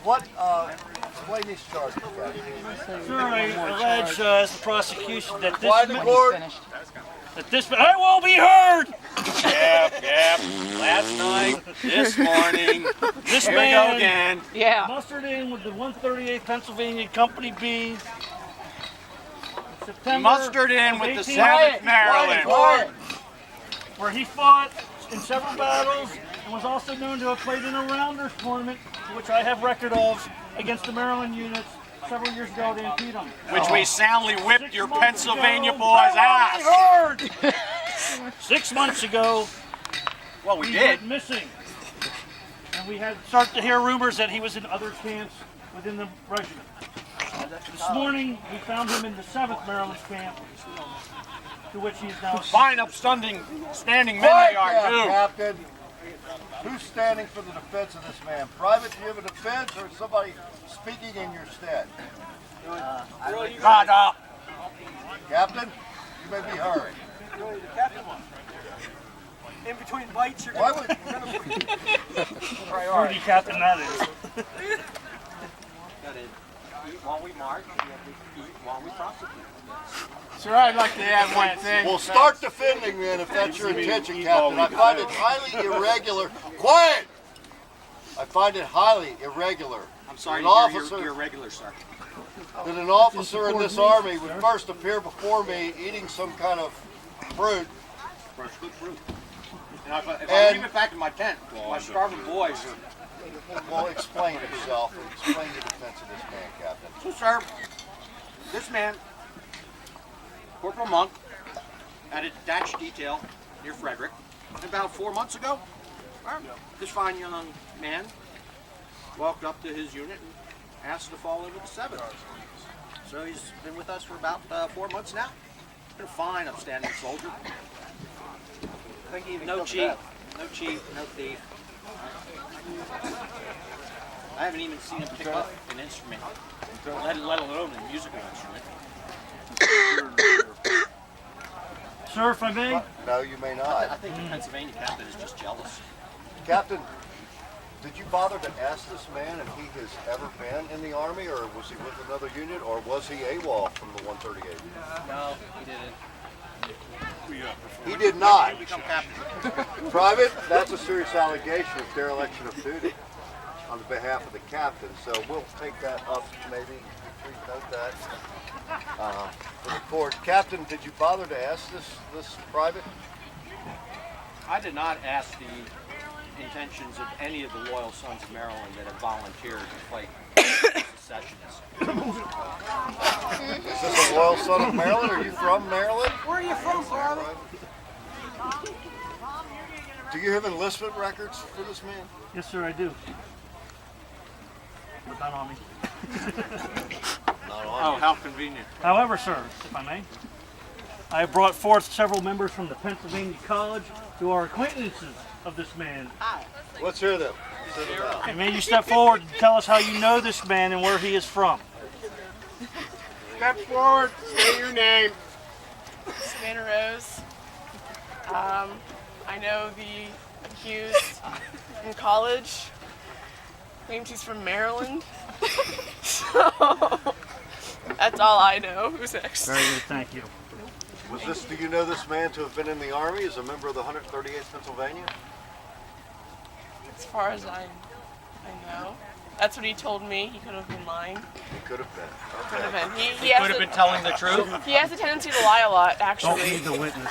What, explain these charges, Captain. Sir, I allege as the prosecution that Quiet in the court. I will be heard. Yep. Last night, this morning, This here we go man again. Yeah. mustered in with the 138th Pennsylvania Company B. September Mustered in with the 18th, 7th Maryland. Quiet. where he fought in several battles and was also known to have played in a rounders tournament, which I have record of, against the Maryland units several years ago at Antietam. Which we soundly whipped 6 your months Pennsylvania ago, boys' ass. I heard. 6 months ago, Well, we he did. went missing, and we had started to hear rumors that he was in other camps within the regiment. This morning, we found him in the 7th Maryland camp, to which he is now. Fine, upstanding men Quiet they are, down, too. Captain. Who's standing for the defense of this man? Private, do you have a defense, or is somebody speaking in your stead? Shut up. Captain, you may be heard. In between bites, you're Why would... Rudy Captain, that is. While we march, we have to eat while we prosecute. Sir, I'd like to add one thing. Well, start defending then, if that's your intention, Captain. I find it highly irregular. Quiet! I find it highly irregular. I'm sorry, you're regular, sir. That an officer in this army would first appear before me eating some kind of fruit. Good fruit. And if I And- leave it back in my tent, my starving boys are... Well, explain yourself and explain the defense of this man, Captain. So, sir, this man, Corporal Monk, at a detached detail near Frederick, about 4 months ago, this fine young man walked up to his unit and asked to fall in with the 7th. So he's been with us for about 4 months now. Been a fine, upstanding soldier. No cheat, no thief. I haven't even seen him pick up an instrument, let alone a musical instrument. Sir, if I may? No, you may I not. think the Pennsylvania captain is just jealous. Captain, did you bother to ask this man if he has ever been in the Army, or was he with another unit, or was he AWOL from the 138? No, he didn't. He did not. Become captain. Private, that's a serious allegation of dereliction of duty on behalf of the captain, so we'll take that up, maybe, please note that, for the court. Captain, did you bother to ask this private? I did not ask the intentions of any of the loyal sons of Maryland that have volunteered to fight secessionists. Is this a loyal son of Maryland? Are you from Maryland? Where are you from, Father? Do you have enlistment records for this man? Yes, sir, I do. But not on me. Not Oh, how convenient. However, sir, if I may, I have brought forth several members from the Pennsylvania College who are acquaintances of this man. Let's hear them. Sit down. And may you step forward and tell us how you know this man and where he is from. Step forward, say your name. Savannah Rose. I know the accused in college. Claims he's from Maryland. So that's all I know. Who's next? Very good, thank you. Do you know this man to have been in the Army as a member of the 138th Pennsylvania? As far as I know. That's what he told me. He could have been lying. He could have been. Could have Okay. been. He has Could have a- been telling the truth. He has a tendency to lie a lot, Don't actually. need the witness.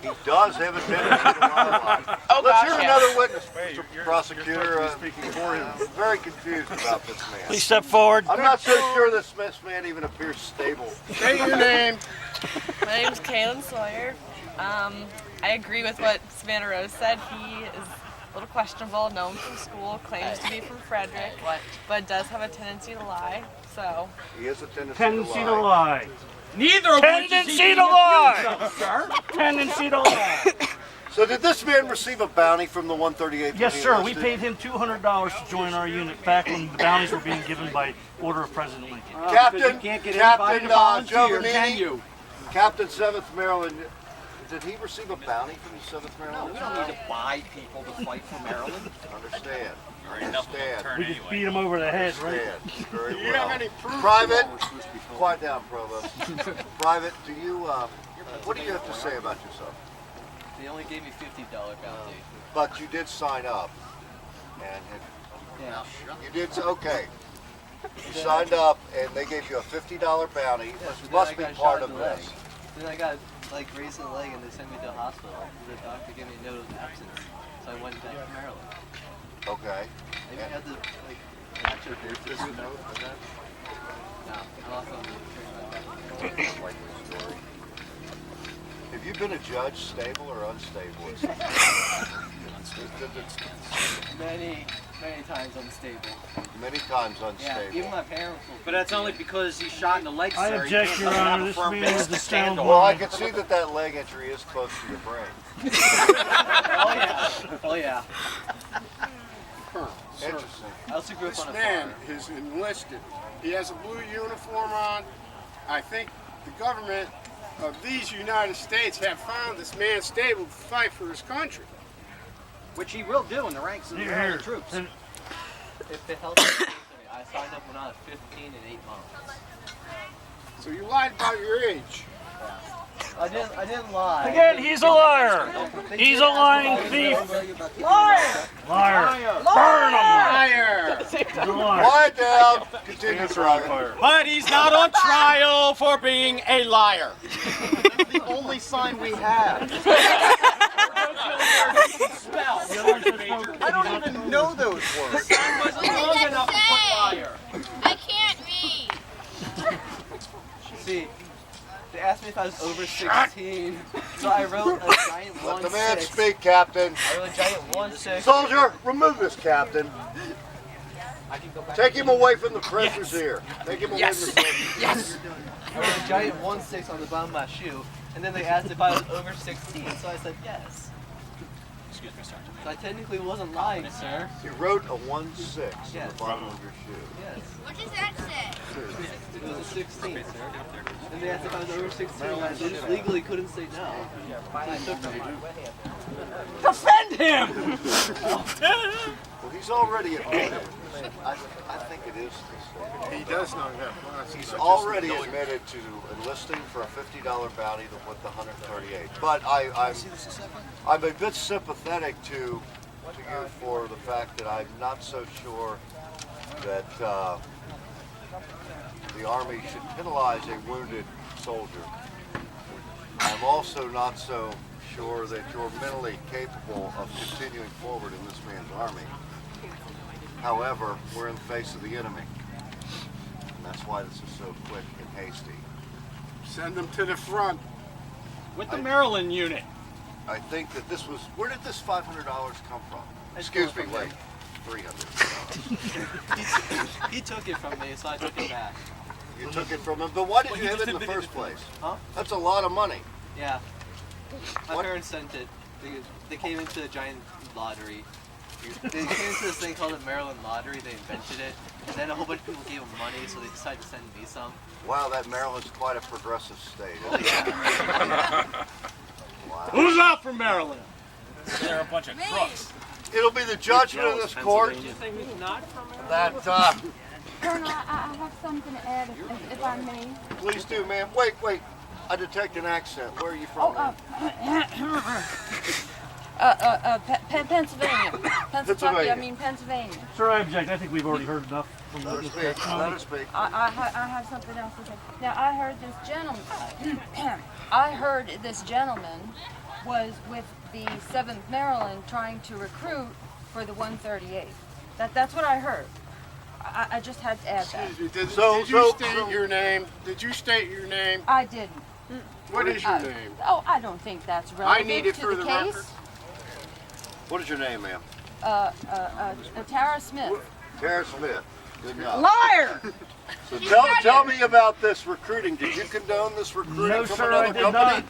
He does have a tendency to lie. Oh Let's gosh, hear yeah. another witness, Mr. Prosecutor. Speaking for him. I'm very confused about this man. Please step forward. I'm not so sure this man even appears stable. Say your name. My name's Kaylin Sawyer. I agree with what Savannah Rose said. He is a little questionable, known from school, claims to be from Frederick, but does have a tendency to lie. So He has a tendency Tendency to to lie. lie. Neither of which is Tendency even to accused lie. of, sir. Tendency to lie. So did this man receive a bounty from the 138th? Yes, when he sir. We enlisted? paid him $200 to join our unit back when the bounties were being given by order of President Lincoln. Captain, You can't get anybody to volunteer, Giovannini, can you? Captain 7th Maryland, did he receive a bounty from the 7th Maryland? We don't need to buy people to fight for Maryland. Understand. Understand. We just beat him over the head, right? Understand. Very Do you have well. any proof? Private, quiet down, Provost. Private, do you, what do you have to say about yourself? They only gave me $50 bounty. But you did sign up, and Yeah. you did, okay. You signed up, and they gave you a $50 bounty, which must be part of this. Then I got like grazed in the leg and they sent me to the hospital. The doctor gave me a note of absence. So I went back to Maryland. Okay. I even had to like match it. Here's this note and that. No, I lost on the train ride back. Have you been a judge, stable or unstable? Many times unstable. Many times Yeah, unstable. even my parents will. But that's only because he's shot in the leg, I sir. object, He Your can't Honor. have a This firm man base is to a stand sound on. Well, I can see that that leg injury is close to your brain. Oh yeah. Oh yeah. Colonel, sir, Interesting. I also grew up this on a man farm. is enlisted. He has a blue uniform on. I think the government of these United States have found this man stable to fight for his country. Which he will do in the ranks of the Here, American here. troops. And If it helps, I signed up when I was 15 and 8 months. So you lied about your age. I didn't lie. again, he's a liar. He's a lying thief. Liar. Burn him. Liar! He's a liar. Quiet down. Continue, Private. But he's not on trial for being a liar. That's the only sign we have. I don't even know those words. Sign wasn't long enough to put liar. I can't read. See, they asked me if I was over 16, so I wrote a giant Let the man 1-6. speak, Captain. I wrote a giant 1-6. Soldier, remove this, Captain. Take him away from the prisoners here. Take him away from the prisoners. I wrote a giant 1-6 on the bottom of my shoe, and then they asked if I was over 16, so I said yes. Excuse me, Sergeant. So I technically wasn't lying, sir. You wrote a 1-6 on Yes. the bottom of your shoe. Yes. What does that say? It was a 16, sir. And they asked if I was over 16, and I just legally couldn't say no. And I took them. Defend him! Well, he's already admitted. I think it is this thing. He does not have He's already admitted to enlisting for a $50 bounty with the 138. But I'm a bit sympathetic to you for the fact that I'm not so sure that the Army should penalize a wounded soldier. I'm also not so sure that you're mentally capable of continuing forward in this man's army. However, we're in the face of the enemy. And that's why this is so quick and hasty. Send them to the front. With the Maryland unit. I think that this was, where did this $500 come from? Excuse me, wait, $300. He took it from me, so I took it back. You took it from him, but why did you have it in the first place? Huh? That's a lot of money. Yeah. My What? parents sent it. They came into a giant lottery. They came into this thing called the Maryland Lottery. They invented it. And then a whole bunch of people gave them money, so they decided to send me some. Wow, that Maryland's quite a progressive state. Oh, yeah. Wow. Who's out from Maryland? They're a bunch of crooks. It'll be the judgment of this court that, Colonel, I have something to add, if I may. please do, ma'am. Wait, I detect an accent. Where are you from, ma'am? Pennsylvania. Pennsylvania. I mean Pennsylvania. Sir, I object. I think we've already heard enough from the Let her witness speak. testimony. Let her speak. I have something else to say. Now, I heard this gentleman, I heard this gentleman was with the 7th Maryland trying to recruit for the 138. That's what I heard. I just had to add that. Excuse me, did So- you so- state so- your name? Did you state your name? I didn't. What is your name? Oh, I don't think that's relevant need it to for the the case. record. What is your name, ma'am? Tara Smith. Tara Smith. Good enough. Liar! So tell me about this recruiting. Did you condone this recruiting No, from sir, I another did company? not.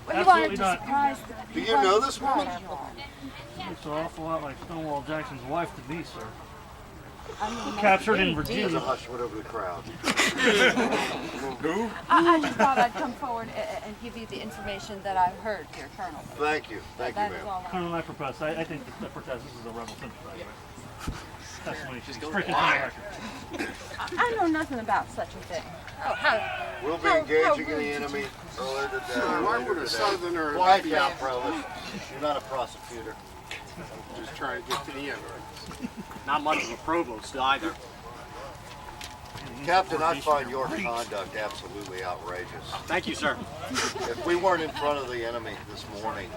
You wanted Absolutely to not. surprise Do you know this woman? Looks an awful lot like Stonewall Jackson's wife to me, sir. I mean, Captured in There's a Virginia. hush went over the crowd. I just thought I'd come forward and give you the information that I've heard here, Colonel. Thank you. Thank you, That is ma'am. all I Colonel, I protest. I think that protest. This is a rebel sympathizer. testimony. She's freaking on the record. I know nothing about such a thing. Oh, how? We'll be engaging in the enemy earlier today. Why later would a today. southerner Quiet be down, out? Provost. You're not a prosecutor. Just trying to get to the end. Not much of a provost either. Captain, I find your conduct absolutely outrageous. Thank you, sir. If we weren't in front of the enemy this morning,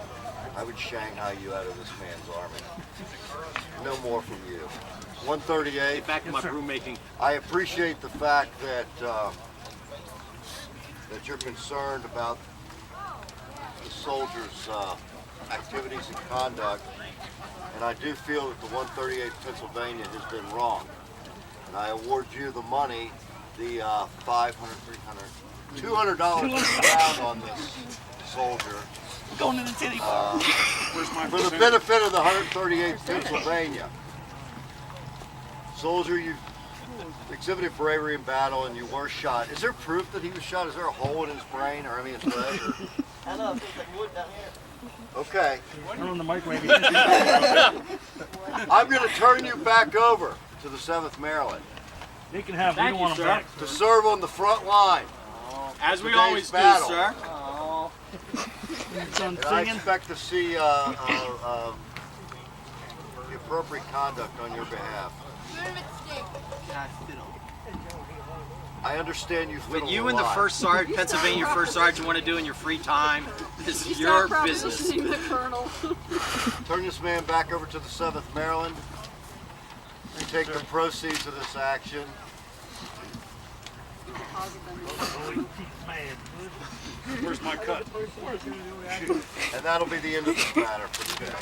I would Shanghai you out of this man's army. No more from you. 138. Get back to my broom making. I appreciate the fact that that you're concerned about the soldiers' activities and conduct, and I do feel that the 138 Pennsylvania has been wrong. And I award you the money, the $500, $300, $200 round on this soldier. Going to the titty bar. For the benefit of the 138th Pennsylvania. Soldier, you exhibited bravery in battle and you were shot. Is there proof that he was shot? Is there a hole in his brain or his leg? Or? I know, it feels like wood down here. Okay. Turn on the microwave. I'm going to turn you back over to the 7th Maryland They can have. We Thank don't you, want them sir. back. to serve on the front line. As we Today's always do, battle. sir. Son And I singing. expect to see the appropriate conduct on your behalf. Can I fiddle? I understand you What fiddle you a and the lot. first sergeant, Pennsylvania first sergeant, want to do in your free time is your business. the colonel. Turn this man back over to the 7th Maryland. We take the proceeds of this action. Where's my cut? And that'll be the end of this matter for today.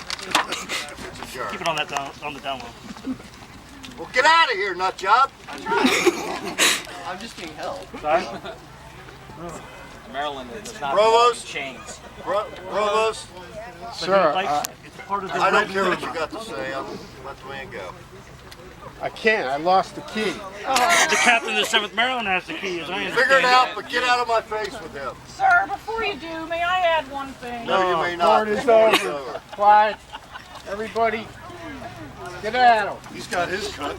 It's adjourned. Keep it on that on the down low. Well, get out of here, nut job. I'm just being held. Sorry? Maryland does not Provost? chains. Provost, Sir, It's part of the I don't red care what room. you got to say. I'll let the man go. I can't. I lost the key. The captain of the 7th Maryland has the key, as I understand. Figure it out, but get out of my face with him. Sir, before you do, may I add one thing? No, you may not. Court is over. Quiet. Everybody, get out of him. He's got his cut.